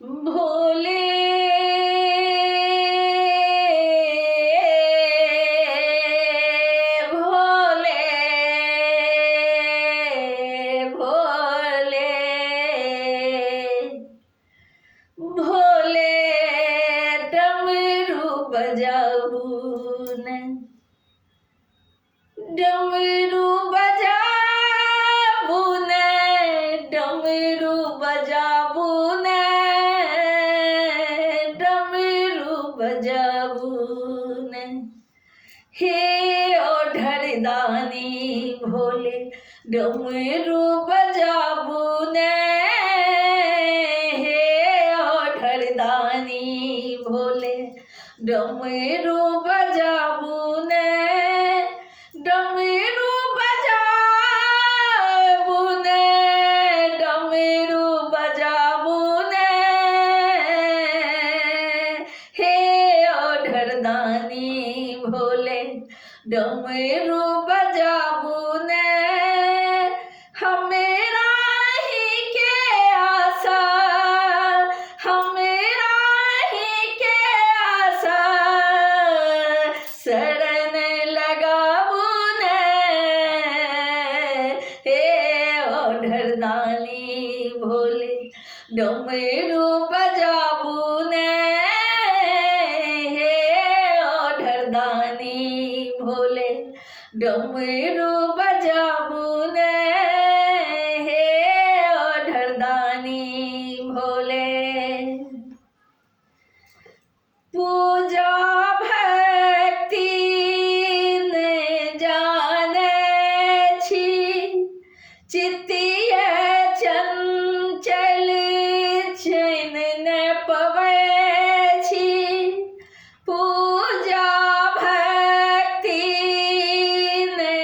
भोले भोले भोले भोले डमरू बजाऊ ने डमरू बजाऊ ने डमरू बजाऊ ने डमरू बजाऊ ने हे ओढ़रदानी भोले डमरू बजाऊ ने हे ओढ़रदानी भोले डमरू बजाऊ ने डमरू बजाऊ ने डमरू बजाऊ ने हे ओढ़रदानी भोले डमरू बजाऊ ने हमेरा ही के आशा हमेरा ही के आशा शरण लगाऊ ने हे ओढ़रदानी भोले डमरू बजाऊ ने हे ओढ़रदानी भोले डमरू बजाऊ ने हे ओढ़रदानी भोले पूजा भक्ति ने जाने छी चित्तीय चंचल चैन न पवे छी पूजा भक्ति ने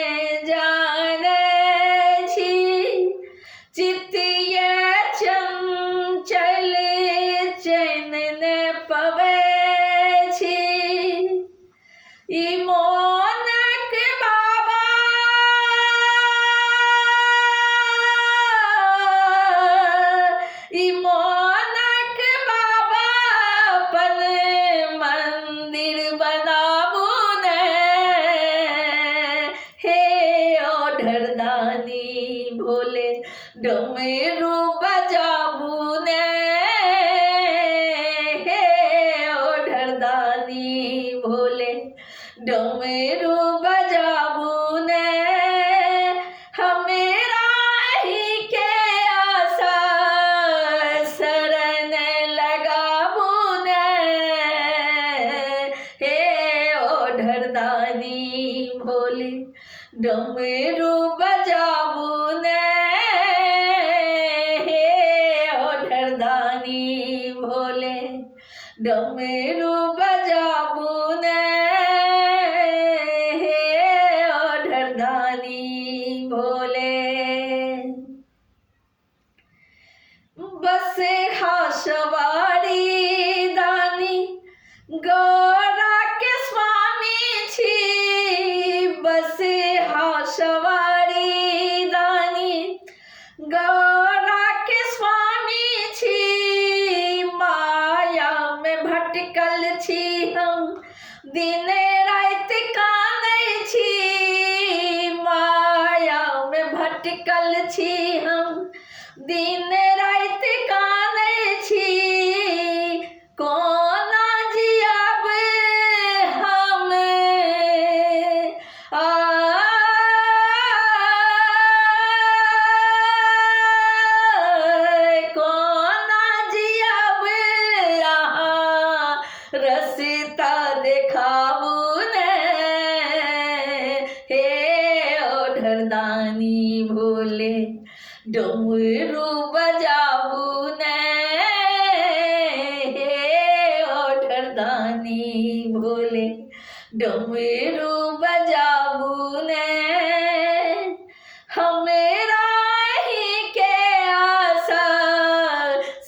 जाने छी चित्तीय चंचल चैन न पवे छी ई मोनक बाबा ई मोनक बाबा अपन मंदिर बनाबू ने हे ओढ़रदानी भोले डमरू बजाबू ने हे ओढ़रदानी भोले डमरू बजाबू ने हमेरा ही के आशा शरण लगाबू ने हे ओढ़रदानी भोले डमरू बजाबू ने हे ओढ़रदानी भोले डमरू बजाबू ने हे ओढ़रदानी भोले बसे हासवाड़ी दानी गौरा के स्वामी छी बसे हासवाड़ी दानी गौरा के स्वामी छी माया में भटकल छी हम दिन रात कानै छी माया में भटकल छी हम दिन रात कानै छी कोना जियब हम कोना जियब अहाँ रस्ता देखाबू ने हे ओढ़रदानी भोले डमरू बजाबू ने हे ओढ़रदानी भोले डमरू बजाबू ने हमेरा ही के आशा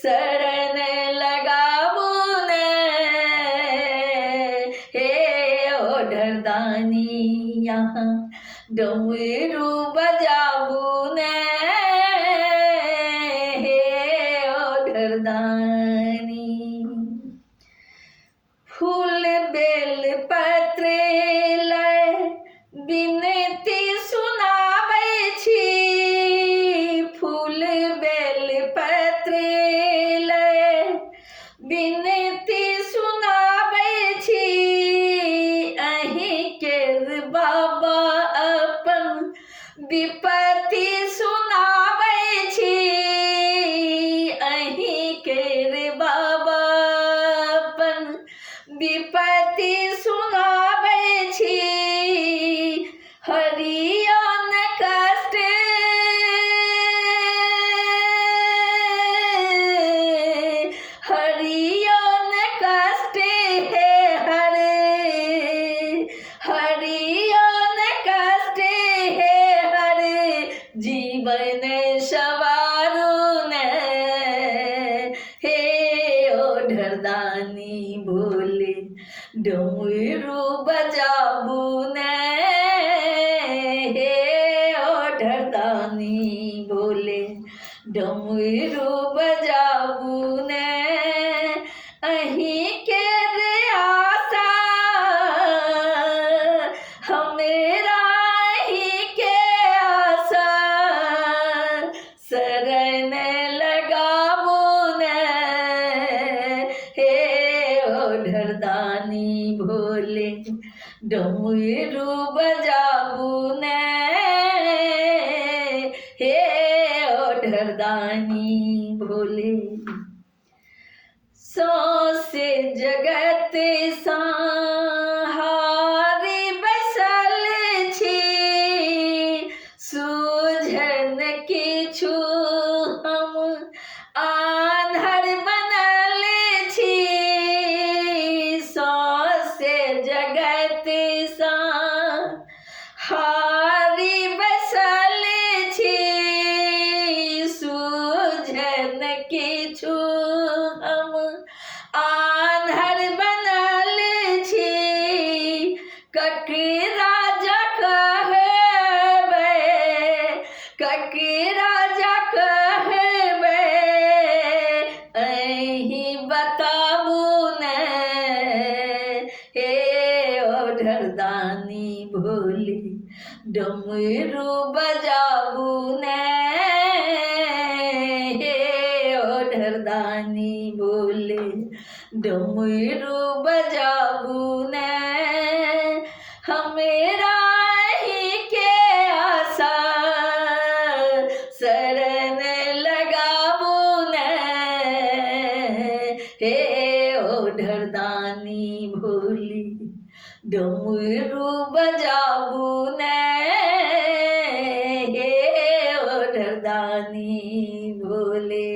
शरण लगाबू ने हे ओढ़रदानी यहाँ डमरू बजाबू ने हे ओढ़रदानी। विपत्ति सुनाबै छी अहीं के रे बाबा अपन विपत्ति सुनाबै छी हरियन कष्ट हरियन कष्ट है हरे हरियन कष्ट है हरे जीवन सवारुन हे ओढ़रदानी भोले डमरू बजाबू ने हे ओढ़रदानी भोले डमरू बजाबू ने अहीं के रे आशा हमेरा अहीं के आशा शरण लगाबू ने हे ओढ़रदानी भोले डमरू बजाबू ने हे ओढ़रदानी भोले सौसे जगत सहारी बसल छी सूझन किछु हम आन्हर बनल छी सौसे जगत सहारी बसल छी सूझन किछु हम आन्हर बनल छी ककि राजा कहबै ककि राजा कहबै अहीं बताबू ने हे ओढ़रदानी भोले डमरू बजाबू ने हे ओढ़रदानी भोले डमरू बजाबू ने हमेरा ही के आशा शरण लगाबू ने हे ओढ़रदानी भोले डमरू बजाबू ने हे ओढ़रदानी भोले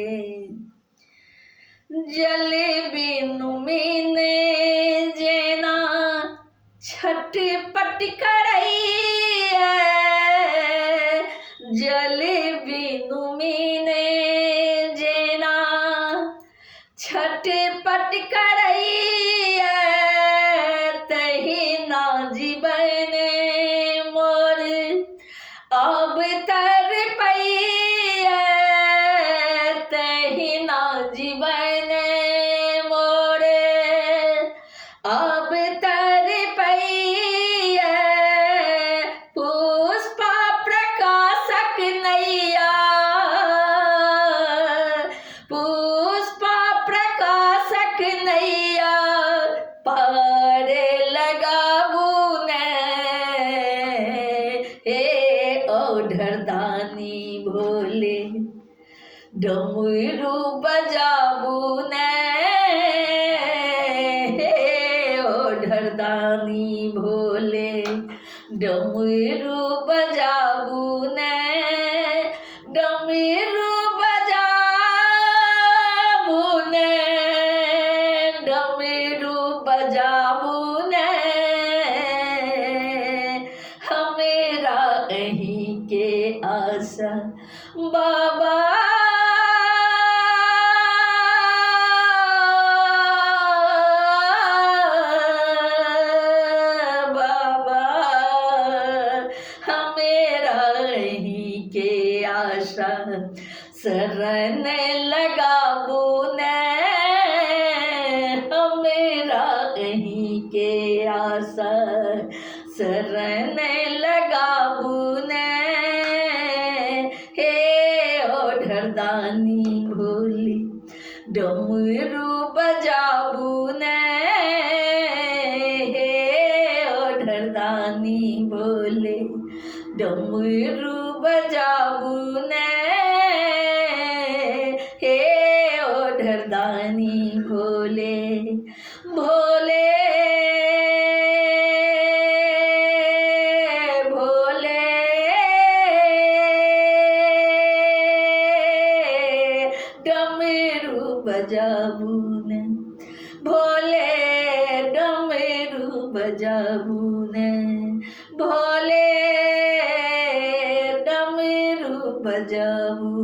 जल बिनु मीने जेना छटपट करैया जल बिनु मीने जेना छटपट करैया तहिना जीवन मोर अब तर पैया तहिना जीवन मोर अब तर पैया पुष्पा प्रकाशक नैया पुष्पा प्रकाशक नैया पार लगाबू ने हे ओढ़रदानी भोले डमरू बजाबू ने हे ओढ़रदानी भोले डमरू बजाबू ने डमरू बजाबू ने डमरू बजाबू ने हमेरा अहीं के आशा बाबा बाबा हमेरा अहीं के आशा शरण लगाबू ने हमेरा अहीं के आशा शरण लगाबू ने हे ओढ़रदानी भोले डमरू बजाबू ने हे ओढ़रदानी भोले डमरू बजाबू ने हे ओढ़रदानी भोले भोले भोले डमरू बजाबू ने भोले डमरू बजाबू ने भोले डमरू बजाबू